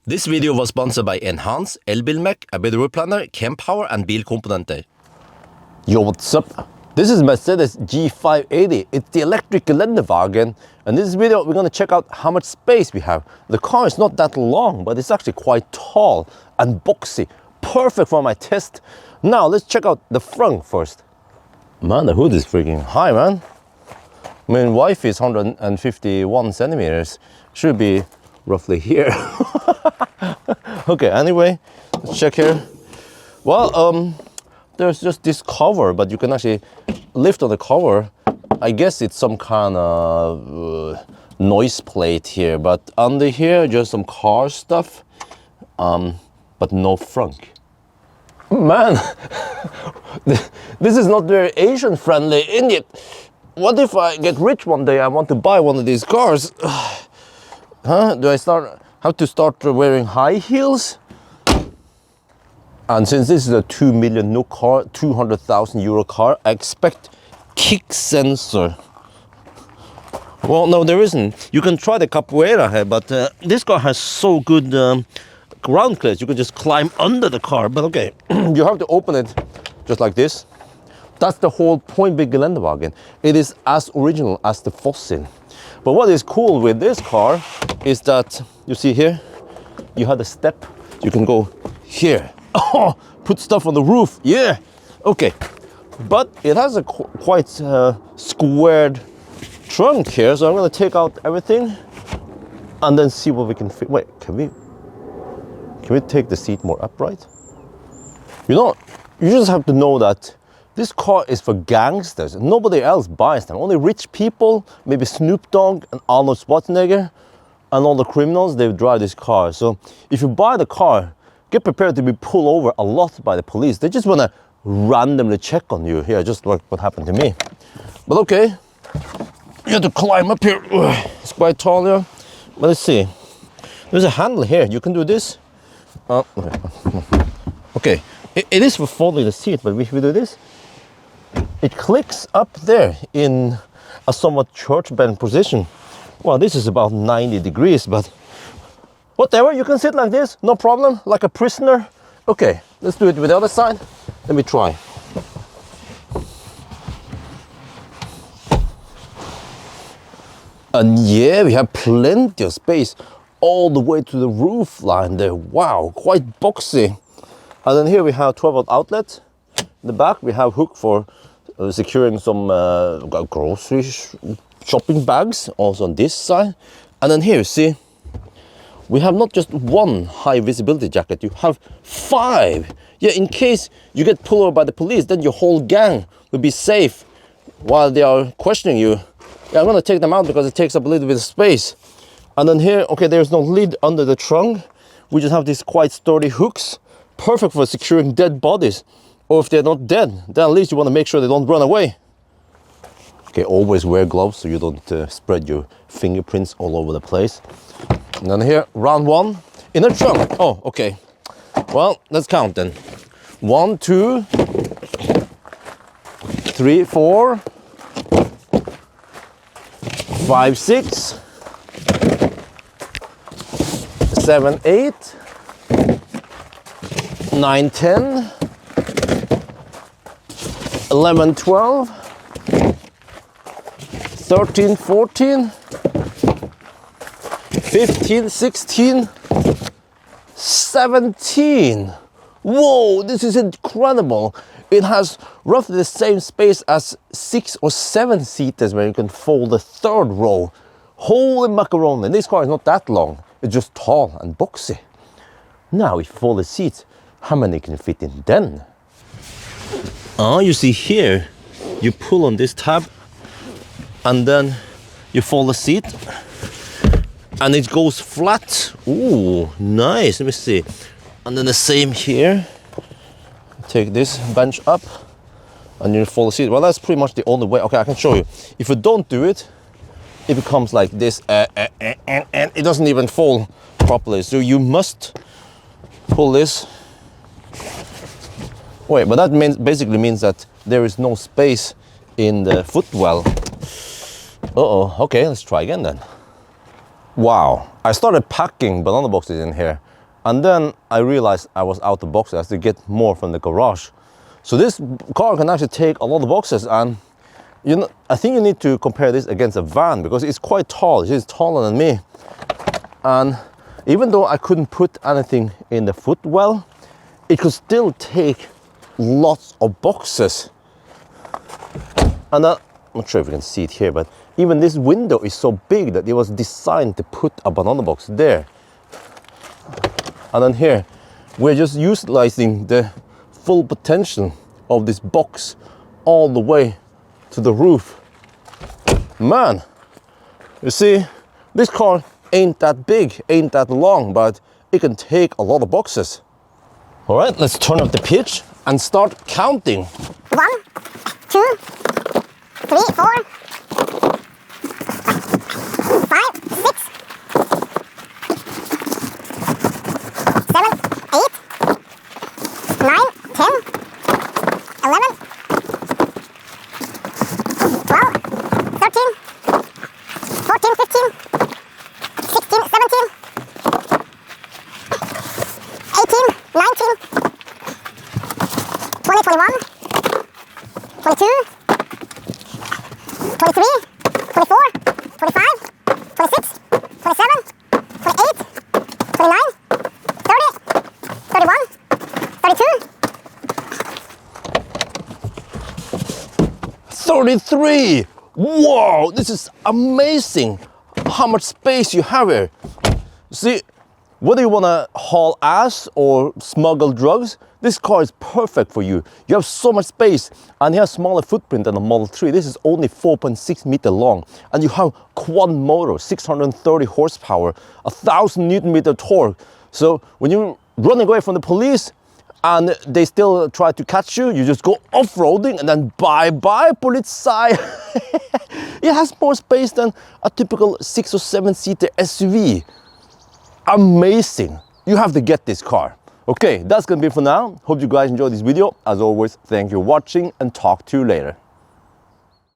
This video was sponsored by Enhance, Elbilmek, a better road planner, Kempower and bilkomponenter. Yo, what's up? This is Mercedes G580. It's the electric Geländewagen. And in this video, we're gonna check out how much space we have. The car is not that long, but it's actually quite tall and boxy. Perfect for my test. Now, let's check out the front first. Man, the hood is freaking high, man. I mean, wife is 151 centimeters. Should be roughly here. Okay, anyway, let's check here. Well, there's just this cover, but you can actually lift on the cover. I guess it's some kind of noise plate here, but under here, just some car stuff, but no frunk. Man, this is not very Asian friendly, isn't it? What if I get rich one day, I want to buy one of these cars? Huh? Do I have to start wearing high heels? And since this is a 2 million NOK car, 200,000 euro car, I expect kick sensor. Well, no, there isn't. You can try the Capoeira here, but this car has so good ground clearance. You can just climb under the car, but okay. You have to open it just like this. That's the whole point with Geländewagen. It is as original as the Fossil. But what is cool with this car is that, you see here, you have a step. You can go here. Oh, put stuff on the roof. Yeah, okay. But it has a quite squared trunk here. So I'm gonna take out everything and then see what we can fit. Wait, can we take the seat more upright? You know, you just have to know that this car is for gangsters. Nobody else buys them. Only rich people, maybe Snoop Dogg and Arnold Schwarzenegger, and all the criminals, they drive this car. So if you buy the car, get prepared to be pulled over a lot by the police. They just want to randomly check on you. Here, just like what happened to me. But okay, you have to climb up here. It's quite tall here. But let's see. There's a handle here. You can do this. Okay, it is for folding the seat, but if we do this, it clicks up there in a somewhat church bend position. Well, this is about 90 degrees, but whatever, you can sit like this, no problem, like a prisoner. Okay, let's do it with the other side. Let me try. And yeah, we have plenty of space all the way to the roof line there. Wow, quite boxy. And then here we have 12-volt outlet. In the back, we have hook for securing some grocery shopping bags, also on this side. And then here, see, we have not just one high visibility jacket, you have 5. Yeah, in case you get pulled over by the police, then your whole gang will be safe while they are questioning you. Yeah, I'm gonna take them out because it takes up a little bit of space. And then here, okay, there's no lid under the trunk. We just have these quite sturdy hooks, perfect for securing dead bodies. Or if they're not dead, then at least you want to make sure they don't run away. Okay, always wear gloves so you don't spread your fingerprints all over the place. And then here, round 1 in the trunk. Oh, okay. Well, let's count then. 1, 2, 3, 4, 5, 6, 7, 8, 9, 10, 11, 12, 13, 14, 15, 16, 17. Whoa, this is incredible. It has roughly the same space as 6 or 7 seaters where you can fold the 3rd row. Holy macaroni, this car is not that long. It's just tall and boxy. Now, if you fold the seats, how many can fit in then? Oh, you see here, you pull on this tab and then you fold the seat and it goes flat. Ooh, nice. Let me see. And then the same here. Take this bench up and you fold the seat. Well, that's pretty much the only way. Okay, I can show you. If you don't do it, it becomes like this and it doesn't even fold properly. So you must pull this. Wait, but that basically means that there is no space in the footwell. Uh-oh, okay, let's try again then. Wow, I started packing banana boxes in here, and then I realized I was out of boxes. I have to get more from the garage. So this car can actually take a lot of boxes, and you know, I think you need to compare this against a van because it's quite tall. It's taller than me, and even though I couldn't put anything in the footwell, it could still take lots of boxes. And I'm not sure if you can see it here, but even this window is so big that it was designed to put a banana box there. And then here, we're just utilizing the full potential of this box all the way to the roof. Man, you see, this car ain't that big, ain't that long, but it can take a lot of boxes. All right, let's turn up the pitch and start counting. 1, 2, 3, 4, 5, 6, 7, 8, 9, 10, 11, 12, 13, 14, 15, 16, 17, 18, 19, 20, 21, 22, 23, 24, 25, 26, 27, 28, 29, 30, 31, 32, 33! Whoa, this is amazing how much space you have here. See, whether you want to haul ass or smuggle drugs, this car is perfect for you. You have so much space, and you have smaller footprint than the Model 3. This is only 4.6 meters long, and you have quad motor, 630 horsepower, 1,000 Newton meter torque. So when you're running away from the police and they still try to catch you, you just go off-roading and then bye-bye, Polizei. It has more space than a typical 6 or 7 seater SUV. Amazing. You have to get this car. Okay, that's gonna be it for now. Hope you guys enjoyed this video. As always, thank you for watching, and talk to you later.